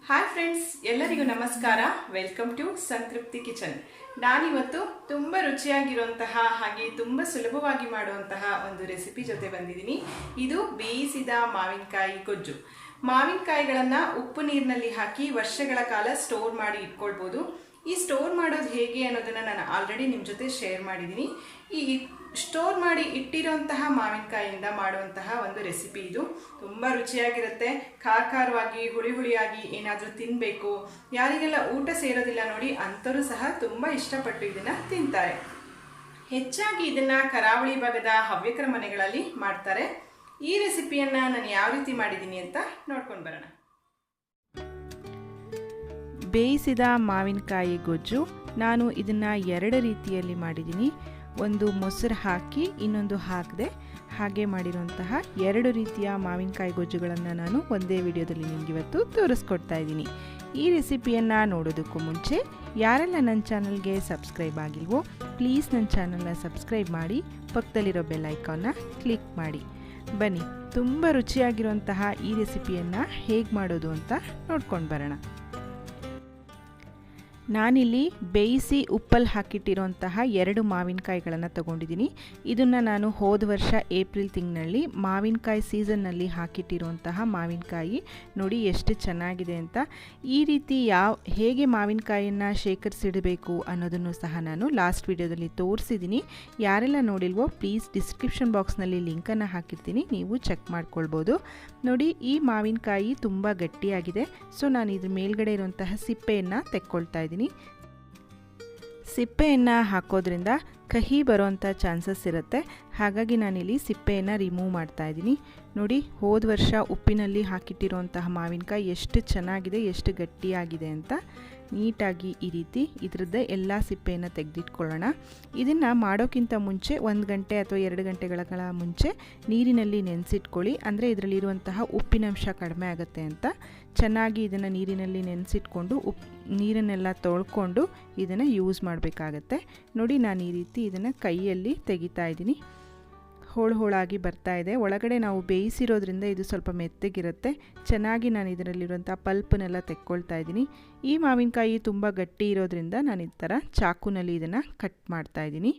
Hi friends, ಎಲ್ಲರಿಗೂ ನಮಸ್ಕಾರ. Welcome to ಸಂತೃಪ್ತಿ ಕಿಚನ್. ನಾನಿವತ್ತು ತುಂಬ ರುಚಿಯಾಗಿರುವಂತಹ ಹಾಗೆ ತುಂಬ ಸುಲಭವಾಗಿ ಮಾಡುವಂತಹ ಒಂದು ರೆಸಿಪಿ ಜೊತೆ ಬಂದಿದ್ದೀನಿ. ಇದು ಬೇಯಿಸಿದ ಮಾವಿನಕಾಯಿ ಗೊಜ್ಜು. ಮಾವಿನಕಾಯಿಗಳನ್ನು ಉಪ್ಪು ನೀರಿನಲ್ಲಿ ಹಾಕಿ ವರ್ಷಗಳ ಕಾಲ ಸ್ಟೋರ್ ಮಾಡಿ ಇಟ್ಕೊಳ್ಬೋದು. ಈ ಸ್ಟೋರ್ ಮಾಡೋದು ಹೇಗೆ ಅನ್ನೋದನ್ನು ನಾನು ಆಲ್ರೆಡಿ ನಿಮ್ಮ ಜೊತೆ ಶೇರ್ ಮಾಡಿದ್ದೀನಿ. ಈ ಸ್ಟೋರ್ ಮಾಡಿ ಇಟ್ಟಿರೋಂತಹ ಮಾವಿನಕಾಯಿಯಿಂದ ಮಾಡುವಂತಹ ಒಂದು ರೆಸಿಪಿ ಇದು. ತುಂಬ ರುಚಿಯಾಗಿರುತ್ತೆ. ಖಾರವಾಗಿ ಹುಳಿಯಾಗಿ ಏನಾದರೂ ತಿನ್ನಬೇಕು, ಯಾರಿಗೆಲ್ಲ ಊಟ ಸೇರೋದಿಲ್ಲ ನೋಡಿ ಅಂಥವರು ಸಹ ತುಂಬ ಇಷ್ಟಪಟ್ಟು ಇದನ್ನು ತಿಂತಾರೆ. ಹೆಚ್ಚಾಗಿ ಇದನ್ನು ಕರಾವಳಿ ಭಾಗದ ಹವ್ಯಕರ ಮನೆಗಳಲ್ಲಿ ಮಾಡ್ತಾರೆ. ಈ ರೆಸಿಪಿಯನ್ನು ನಾನು ಯಾವ ರೀತಿ ಮಾಡಿದ್ದೀನಿ ಅಂತ ನೋಡ್ಕೊಂಡು ಬರೋಣ. ಬೇಯಿಸಿದ ಮಾವಿನಕಾಯಿ ಗೊಜ್ಜು ನಾನು ಇದನ್ನು ಎರಡು ರೀತಿಯಲ್ಲಿ ಮಾಡಿದ್ದೀನಿ. ಒಂದು ಮೊಸರು ಹಾಕಿ ಇನ್ನೊಂದು ಹಾಕದೆ ಹಾಗೆ ಮಾಡಿರುವಂತಹ ಎರಡು ರೀತಿಯ ಮಾವಿನಕಾಯಿ ಗೊಜ್ಜುಗಳನ್ನು ನಾನು ಒಂದೇ ವಿಡಿಯೋದಲ್ಲಿ ನಿಮಗೆ ಇವತ್ತು ತೋರಿಸ್ಕೊಡ್ತಾ ಇದ್ದೀನಿ. ಈ ರೆಸಿಪಿಯನ್ನು ನೋಡೋದಕ್ಕೂ ಮುಂಚೆ ಯಾರೆಲ್ಲ ನನ್ನ ಚಾನಲ್ಗೆ ಸಬ್ಸ್ಕ್ರೈಬ್ ಆಗಿಲ್ವೋ ಪ್ಲೀಸ್ ನನ್ನ ಚಾನಲ್ನ ಸಬ್ಸ್ಕ್ರೈಬ್ ಮಾಡಿ, ಪಕ್ಕದಲ್ಲಿರೋ ಬೆಲ್ ಐಕಾನ್ನ ಕ್ಲಿಕ್ ಮಾಡಿ. ಬನ್ನಿ, ತುಂಬ ರುಚಿಯಾಗಿರುವಂತಹ ಈ ರೆಸಿಪಿಯನ್ನು ಹೇಗೆ ಮಾಡೋದು ಅಂತ ನೋಡ್ಕೊಂಡು ಬರೋಣ. ನಾನಿಲ್ಲಿ ಬೇಯಿಸಿ ಉಪ್ಪಲ್ಲಿ ಹಾಕಿಟ್ಟಿರುವಂತಹ ಎರಡು ಮಾವಿನಕಾಯಿಗಳನ್ನು ತಗೊಂಡಿದ್ದೀನಿ. ಇದನ್ನು ನಾನು ಹೋದ ವರ್ಷ ಏಪ್ರಿಲ್ ತಿಂಗಳಲ್ಲಿ ಮಾವಿನಕಾಯಿ ಸೀಸನ್ನಲ್ಲಿ ಹಾಕಿಟ್ಟಿರುವಂತಹ ಮಾವಿನಕಾಯಿ. ನೋಡಿ ಎಷ್ಟು ಚೆನ್ನಾಗಿದೆ ಅಂತ. ಈ ರೀತಿ ಹೇಗೆ ಮಾವಿನಕಾಯಿಯನ್ನು ಶೇಖರಿಸಿಡಬೇಕು ಅನ್ನೋದನ್ನು ಸಹ ನಾನು ಲಾಸ್ಟ್ ವಿಡಿಯೋದಲ್ಲಿ ತೋರಿಸಿದ್ದೀನಿ. ಯಾರೆಲ್ಲ ನೋಡಿಲ್ವೋ ಪ್ಲೀಸ್ ಡಿಸ್ಕ್ರಿಪ್ಷನ್ ಬಾಕ್ಸ್ನಲ್ಲಿ ಲಿಂಕನ್ನು ಹಾಕಿರ್ತೀನಿ, ನೀವು ಚೆಕ್ ಮಾಡ್ಕೊಳ್ಬೋದು. ನೋಡಿ, ಈ ಮಾವಿನಕಾಯಿ ತುಂಬ ಗಟ್ಟಿಯಾಗಿದೆ. ಸೊ ನಾನು ಇದ್ರ ಮೇಲ್ಗಡೆ ಇರುವಂತಹ ಸಿಪ್ಪೆಯನ್ನು ತೆಕ್ಕೊಳ್ತಾ ಇದ್ದೀನಿ. ಸಿಪ್ಪೆಯನ್ನು ಹಾಕೋದ್ರಿಂದ ಕಹಿ ಬರೋವಂಥ ಚಾನ್ಸಸ್ ಇರುತ್ತೆ. ಹಾಗಾಗಿ ನಾನಿಲ್ಲಿ ಸಿಪ್ಪೆಯನ್ನು ರಿಮೂವ್ ಮಾಡ್ತಾ ಇದ್ದೀನಿ. ನೋಡಿ, ಹೋದ ವರ್ಷ ಉಪ್ಪಿನಲ್ಲಿ ಹಾಕಿಟ್ಟಿರುವಂತಹ ಮಾವಿನಕಾಯಿ ಎಷ್ಟು ಚೆನ್ನಾಗಿದೆ, ಎಷ್ಟು ಗಟ್ಟಿಯಾಗಿದೆ ಅಂತ. ನೀಟಾಗಿ ಈ ರೀತಿ ಇದರದ್ದೇ ಎಲ್ಲ ಸಿಪ್ಪೆಯನ್ನು ತೆಗೆದಿಟ್ಕೊಳ್ಳೋಣ. ಇದನ್ನು ಮಾಡೋಕ್ಕಿಂತ ಮುಂಚೆ 1 ಗಂಟೆ ಅಥವಾ 2 ಗಂಟೆಗಳ ಮುಂಚೆ ನೀರಿನಲ್ಲಿ ನೆನೆಸಿಟ್ಕೊಳ್ಳಿ. ಅಂದರೆ ಇದರಲ್ಲಿರುವಂತಹ ಉಪ್ಪಿನಂಶ ಕಡಿಮೆ ಆಗುತ್ತೆ ಅಂತ. ಚೆನ್ನಾಗಿ ಇದನ್ನು ನೀರಿನಲ್ಲಿ ನೆನೆಸಿಟ್ಕೊಂಡು ನೀರನ್ನೆಲ್ಲ ತೊಳ್ಕೊಂಡು ಇದನ್ನು ಯೂಸ್ ಮಾಡಬೇಕಾಗತ್ತೆ. ನೋಡಿ, ನಾನು ಈ ರೀತಿ ಇದನ್ನು ಕೈಯಲ್ಲಿ ತೆಗಿತಾ ಇದ್ದೀನಿ. ಹೋಳಾಗಿ ಬರ್ತಾ ಇದೆ. ಒಳಗಡೆ ನಾವು ಬೇಯಿಸಿರೋದ್ರಿಂದ ಇದು ಸ್ವಲ್ಪ ಮೆತ್ತಗಿರುತ್ತೆ. ಚೆನ್ನಾಗಿ ನಾನು ಇದರಲ್ಲಿರುವಂಥ ಪಲ್ಪನ್ನೆಲ್ಲ ತೆಕ್ಕೊಳ್ತಾ ಇದ್ದೀನಿ. ಈ ಮಾವಿನಕಾಯಿ ತುಂಬ ಗಟ್ಟಿ ಇರೋದ್ರಿಂದ ನಾನು ಈ ಥರ ಚಾಕುನಲ್ಲಿ ಇದನ್ನು ಕಟ್ ಮಾಡ್ತಾ ಇದ್ದೀನಿ.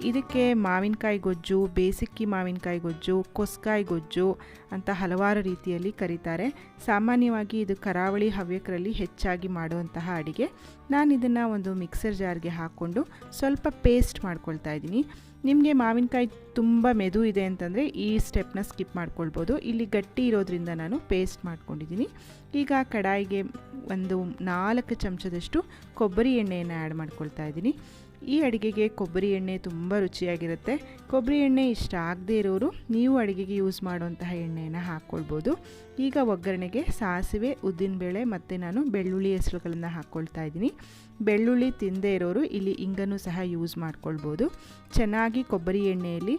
ಇದಕ್ಕೆ ಮಾವಿನಕಾಯಿ ಗೊಜ್ಜು, ಬೇಸಿಕ್ಕಿ ಮಾವಿನಕಾಯಿ ಗೊಜ್ಜು, ಕೊಸ್ಕಾಯಿ ಗೊಜ್ಜು ಅಂತ ಹಲವಾರು ರೀತಿಯಲ್ಲಿ ಕರೀತಾರೆ. ಸಾಮಾನ್ಯವಾಗಿ ಇದು ಕರಾವಳಿ ಹವ್ಯಕರಲ್ಲಿ ಹೆಚ್ಚಾಗಿ ಮಾಡುವಂತಹ ಅಡಿಗೆ. ನಾನು ಇದನ್ನು ಒಂದು ಮಿಕ್ಸರ್ ಜಾರ್ಗೆ ಹಾಕ್ಕೊಂಡು ಸ್ವಲ್ಪ ಪೇಸ್ಟ್ ಮಾಡ್ಕೊಳ್ತಾ ಇದ್ದೀನಿ. ನಿಮಗೆ ಮಾವಿನಕಾಯಿ ತುಂಬ ಮೆದು ಇದೆ ಅಂತಂದರೆ ಈ ಸ್ಟೆಪ್ನ ಸ್ಕಿಪ್ ಮಾಡ್ಕೊಳ್ಬೋದು. ಇಲ್ಲಿ ಗಟ್ಟಿ ಇರೋದ್ರಿಂದ ನಾನು ಪೇಸ್ಟ್ ಮಾಡ್ಕೊಂಡಿದ್ದೀನಿ. ಈಗ ಕಡಾಯಿಗೆ ಒಂದು 4 ಚಮಚದಷ್ಟು ಕೊಬ್ಬರಿ ಎಣ್ಣೆಯನ್ನು ಆ್ಯಡ್ ಮಾಡ್ಕೊಳ್ತಾ ಇದ್ದೀನಿ. ಈ ಅಡುಗೆಗೆ ಕೊಬ್ಬರಿ ಎಣ್ಣೆ ತುಂಬ ರುಚಿಯಾಗಿರುತ್ತೆ. ಕೊಬ್ಬರಿ ಎಣ್ಣೆ ಇಷ್ಟ ಆಗದೇ ಇರೋರು ನೀವು ಅಡುಗೆಗೆ ಯೂಸ್ ಮಾಡುವಂತಹ ಎಣ್ಣೆಯನ್ನು ಹಾಕ್ಕೊಳ್ಬೋದು. ಈಗ ಒಗ್ಗರಣೆಗೆ ಸಾಸಿವೆ, ಉದ್ದಿನಬೇಳೆ ಮತ್ತು ನಾನು ಬೆಳ್ಳುಳ್ಳಿ ಹೆಸರುಗಳನ್ನು ಹಾಕ್ಕೊಳ್ತಾ ಇದ್ದೀನಿ. ಬೆಳ್ಳುಳ್ಳಿ ತಿನ್ನದೇ ಇರೋರು ಇಲ್ಲಿ ಇಂಗನ್ನು ಸಹ ಯೂಸ್ ಮಾಡ್ಕೊಳ್ಬೋದು. ಚೆನ್ನಾಗಿ ಕೊಬ್ಬರಿ ಎಣ್ಣೆಯಲ್ಲಿ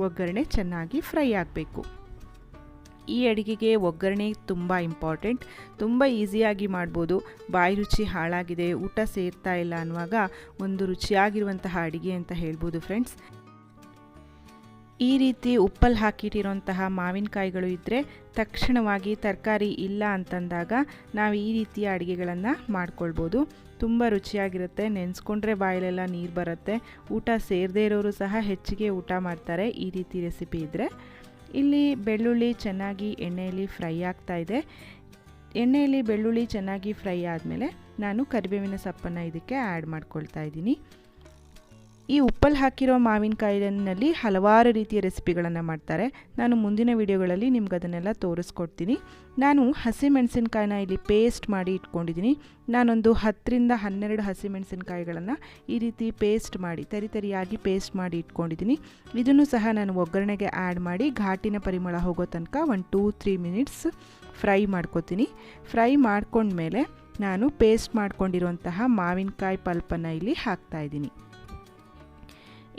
ಒಗ್ಗರಣೆ ಚೆನ್ನಾಗಿ ಫ್ರೈ ಆಗಬೇಕು. ಈ ಅಡುಗೆಗೆ ಒಗ್ಗರಣೆ ತುಂಬ ಇಂಪಾರ್ಟೆಂಟ್. ತುಂಬ ಈಸಿಯಾಗಿ ಮಾಡ್ಬೋದು. ಬಾಯಿ ರುಚಿ ಹಾಳಾಗಿದೆ, ಊಟ ಸೇರ್ತಾ ಇಲ್ಲ ಅನ್ನುವಾಗ ಒಂದು ರುಚಿಯಾಗಿರುವಂತಹ ಅಡುಗೆ ಅಂತ ಹೇಳ್ಬೋದು ಫ್ರೆಂಡ್ಸ್. ಈ ರೀತಿ ಉಪ್ಪಲ್ಲಿ ಹಾಕಿಟ್ಟಿರೋಂತಹ ಮಾವಿನಕಾಯಿಗಳು ಇದ್ದರೆ ತಕ್ಷಣವಾಗಿ ತರಕಾರಿ ಇಲ್ಲ ಅಂತಂದಾಗ ನಾವು ಈ ರೀತಿಯ ಅಡುಗೆಗಳನ್ನು ಮಾಡ್ಕೊಳ್ಬೋದು. ತುಂಬ ರುಚಿಯಾಗಿರುತ್ತೆ. ನೆನೆಸ್ಕೊಂಡ್ರೆ ಬಾಯಲ್ಲೆಲ್ಲ ನೀರು ಬರುತ್ತೆ. ಊಟ ಸೇರದೇ ಇರೋರು ಸಹ ಹೆಚ್ಚಿಗೆ ಊಟ ಮಾಡ್ತಾರೆ ಈ ರೀತಿ ರೆಸಿಪಿ ಇದ್ದರೆ. ಇಲ್ಲಿ ಬೆಳ್ಳುಳ್ಳಿ ಚೆನ್ನಾಗಿ ಎಣ್ಣೆಯಲ್ಲಿ ಫ್ರೈ ಆಗ್ತಾ ಇದೆ. ಎಣ್ಣೆಯಲ್ಲಿ ಬೆಳ್ಳುಳ್ಳಿ ಚೆನ್ನಾಗಿ ಫ್ರೈ ಆದಮೇಲೆ ನಾನು ಕರಿಬೇವಿನ ಸೊಪ್ಪನ್ನು ಇದಕ್ಕೆ ಆ್ಯಡ್ ಮಾಡ್ಕೊಳ್ತಾ ಇದ್ದೀನಿ. ಈ ಉಪ್ಪಲ್ಲಿ ಹಾಕಿರೋ ಮಾವಿನಕಾಯಿನಲ್ಲಿ ಹಲವಾರು ರೀತಿಯ ರೆಸಿಪಿಗಳನ್ನು ಮಾಡ್ತಾರೆ. ನಾನು ಮುಂದಿನ ವಿಡಿಯೋಗಳಲ್ಲಿ ನಿಮ್ಗೆ ಅದನ್ನೆಲ್ಲ ತೋರಿಸ್ಕೊಡ್ತೀನಿ. ನಾನು ಹಸಿಮೆಣಸಿನ್ಕಾಯಿನ ಇಲ್ಲಿ ಪೇಸ್ಟ್ ಮಾಡಿ ಇಟ್ಕೊಂಡಿದ್ದೀನಿ. ನಾನೊಂದು 10ರಿಂದ 12 ಹಸಿಮೆಣಸಿನ್ಕಾಯಿಗಳನ್ನು ಈ ರೀತಿ ಪೇಸ್ಟ್ ಮಾಡಿ ತರಿಯಾಗಿ ಪೇಸ್ಟ್ ಮಾಡಿ ಇಟ್ಕೊಂಡಿದ್ದೀನಿ. ಇದನ್ನು ಸಹ ನಾನು ಒಗ್ಗರಣೆಗೆ ಆ್ಯಡ್ ಮಾಡಿ ಘಾಟಿನ ಪರಿಮಳ ಹೋಗೋ ತನಕ 1-3 ಮಿನಿಟ್ಸ್ ಫ್ರೈ ಮಾಡ್ಕೊತೀನಿ. ಫ್ರೈ ಮಾಡ್ಕೊಂಡ್ಮೇಲೆ ನಾನು ಪೇಸ್ಟ್ ಮಾಡ್ಕೊಂಡಿರುವಂತಹ ಮಾವಿನಕಾಯಿ ಪಲ್ಪನ್ನು ಇಲ್ಲಿ ಹಾಕ್ತಾಯಿದ್ದೀನಿ.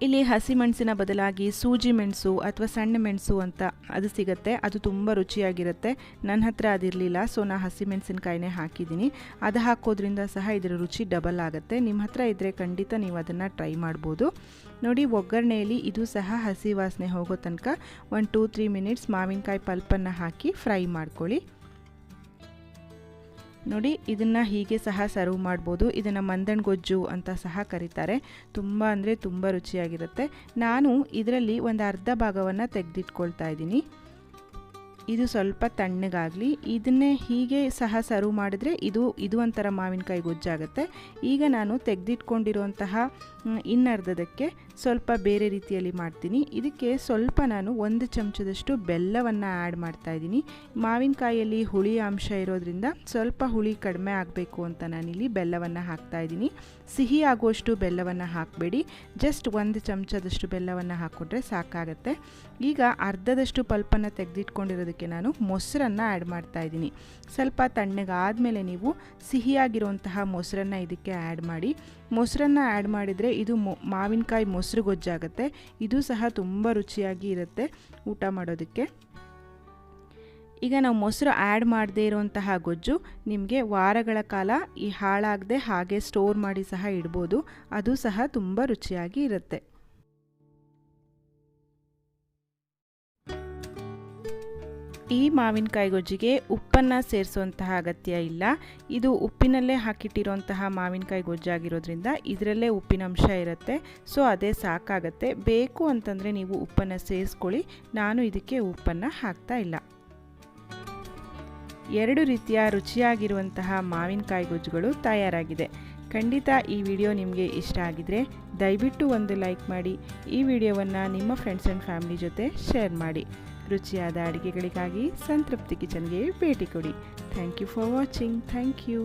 ಇಲ್ಲಿ ಹಸಿಮೆಣಸಿನ ಬದಲಾಗಿ ಸೂಜಿ ಮೆಣಸು ಅಥವಾ ಸಣ್ಣ ಮೆಣಸು ಅಂತ ಅದು ಸಿಗುತ್ತೆ. ಅದು ತುಂಬ ರುಚಿಯಾಗಿರುತ್ತೆ. ನನ್ನ ಹತ್ರ ಅದಿರಲಿಲ್ಲ, ಸೊ ನಾನು ಹಸಿಮೆಣಸಿನಕಾಯಿನೇ ಹಾಕಿದ್ದೀನಿ. ಅದು ಹಾಕೋದ್ರಿಂದ ಸಹ ಇದರ ರುಚಿ ಡಬಲ್ ಆಗುತ್ತೆ. ನಿಮ್ಮ ಹತ್ರ ಇದ್ದರೆ ಖಂಡಿತ ನೀವು ಅದನ್ನು ಟ್ರೈ ಮಾಡ್ಬೋದು. ನೋಡಿ, ಒಗ್ಗರಣೆಯಲ್ಲಿ ಇದು ಸಹ ಹಸಿ ವಾಸನೆ ಹೋಗೋ ತನಕ 1-2-3 ಮಿನಿಟ್ಸ್ ಮಾವಿನಕಾಯಿ ಪಲ್ಪನ್ನು ಹಾಕಿ ಫ್ರೈ ಮಾಡ್ಕೊಳ್ಳಿ. ನೋಡಿ, ಇದನ್ನು ಹೀಗೆ ಸಹ ಸರ್ವ್ ಮಾಡ್ಬೋದು. ಇದನ್ನು ಮಂದಣ ಗೊಜ್ಜು ಅಂತ ಸಹ ಕರೀತಾರೆ. ತುಂಬ ಅಂದರೆ ತುಂಬ ರುಚಿಯಾಗಿರುತ್ತೆ. ನಾನು ಇದರಲ್ಲಿ ಒಂದು ಅರ್ಧ ಭಾಗವನ್ನು ತೆಗೆದಿಟ್ಕೊಳ್ತಾ ಇದ್ದೀನಿ. ಇದು ಸ್ವಲ್ಪ ತಣ್ಣಗಾಗಲಿ. ಇದನ್ನೇ ಹೀಗೆ ಸಹ ಸರ್ವ್ ಮಾಡಿದ್ರೆ ಇದು ಒಂಥರ ಮಾವಿನಕಾಯಿ ಗೊಜ್ಜಾಗುತ್ತೆ. ಈಗ ನಾನು ತೆಗೆದಿಟ್ಕೊಂಡಿರುವಂತಹ ಇನ್ನರ್ಧದಕ್ಕೆ ಸ್ವಲ್ಪ ಬೇರೆ ರೀತಿಯಲ್ಲಿ ಮಾಡ್ತೀನಿ. ಇದಕ್ಕೆ ಸ್ವಲ್ಪ ನಾನು 1 ಚಮಚದಷ್ಟು ಬೆಲ್ಲವನ್ನು ಆ್ಯಡ್ ಮಾಡ್ತಾಯಿದ್ದೀನಿ. ಮಾವಿನಕಾಯಿಯಲ್ಲಿ ಹುಳಿ ಅಂಶ ಇರೋದ್ರಿಂದ ಸ್ವಲ್ಪ ಹುಳಿ ಕಡಿಮೆ ಆಗಬೇಕು ಅಂತ ನಾನಿಲ್ಲಿ ಬೆಲ್ಲವನ್ನು ಹಾಕ್ತಾಯಿದ್ದೀನಿ. ಸಿಹಿ ಆಗುವಷ್ಟು ಬೆಲ್ಲವನ್ನು ಹಾಕಬೇಡಿ, ಜಸ್ಟ್ 1 ಚಮಚದಷ್ಟು ಬೆಲ್ಲವನ್ನು ಹಾಕ್ಕೊಂಡ್ರೆ ಸಾಕಾಗತ್ತೆ. ಈಗ ಅರ್ಧದಷ್ಟು ಪಲ್ಪನ್ನು ತೆಗೆದಿಟ್ಕೊಂಡಿರೋದಕ್ಕೆ ನಾನು ಮೊಸರನ್ನು ಆ್ಯಡ್ ಮಾಡ್ತಾಯಿದ್ದೀನಿ. ಸ್ವಲ್ಪ ತಣ್ಣಗಾದಮೇಲೆ ನೀವು ಸಿಹಿಯಾಗಿರುವಂತಹ ಮೊಸರನ್ನು ಇದಕ್ಕೆ ಆ್ಯಡ್ ಮಾಡಿ. ಮೊಸರನ್ನು ಆ್ಯಡ್ ಮಾಡಿದರೆ ಇದು ಮಾವಿನಕಾಯಿ ಮೊಸರು ಗೊಜ್ಜಾಗುತ್ತೆ. ಇದು ಸಹ ತುಂಬ ರುಚಿಯಾಗಿ ಇರುತ್ತೆ ಊಟ ಮಾಡೋದಕ್ಕೆ. ಈಗ ನಾವು ಮೊಸರು ಆ್ಯಡ್ ಮಾಡದೇ ಇರುವಂತಹ ಗೊಜ್ಜು ನಿಮಗೆ ವಾರಗಳ ಕಾಲ ಹಾಳಾಗದೆ ಹಾಗೆ ಸ್ಟೋರ್ ಮಾಡಿ ಸಹ ಇಡ್ಬೋದು. ಅದು ಸಹ ತುಂಬ ರುಚಿಯಾಗಿ ಇರುತ್ತೆ. ಈ ಮಾವಿನಕಾಯಿ ಗೊಜ್ಜಿಗೆ ಉಪ್ಪನ್ನು ಸೇರಿಸುವಂತಹ ಅಗತ್ಯ ಇಲ್ಲ. ಇದು ಉಪ್ಪಿನಲ್ಲೇ ಹಾಕಿಟ್ಟಿರುವಂತಹ ಮಾವಿನಕಾಯಿ ಗೊಜ್ಜಾಗಿರೋದ್ರಿಂದ ಇದರಲ್ಲೇ ಉಪ್ಪಿನಂಶ ಇರುತ್ತೆ. ಸೊ ಅದೇ ಸಾಕಾಗತ್ತೆ. ಬೇಕು ಅಂತಂದರೆ ನೀವು ಉಪ್ಪನ್ನು ಸೇರಿಸ್ಕೊಳ್ಳಿ. ನಾನು ಇದಕ್ಕೆ ಉಪ್ಪನ್ನು ಹಾಕ್ತಾ ಇಲ್ಲ. 2 ರೀತಿಯ ರುಚಿಯಾಗಿರುವಂತಹ ಮಾವಿನಕಾಯಿ ಗೊಜ್ಜುಗಳು ತಯಾರಾಗಿದೆ. ಖಂಡಿತ ಈ ವಿಡಿಯೋ ನಿಮಗೆ ಇಷ್ಟ ಆಗಿದರೆ ದಯವಿಟ್ಟು ಒಂದು ಲೈಕ್ ಮಾಡಿ. ಈ ವಿಡಿಯೋವನ್ನು ನಿಮ್ಮ ಫ್ರೆಂಡ್ಸ್ ಆ್ಯಂಡ್ ಫ್ಯಾಮಿಲಿ ಜೊತೆ ಶೇರ್ ಮಾಡಿ. ರುಚಿಯಾದ ಅಡುಗೆಗಳಿಗಾಗಿ ಸಂತೃಪ್ತಿ ಕಿಚನ್ಗೆ ಭೇಟಿ ಕೊಡಿ. Thank you for watching. Thank you.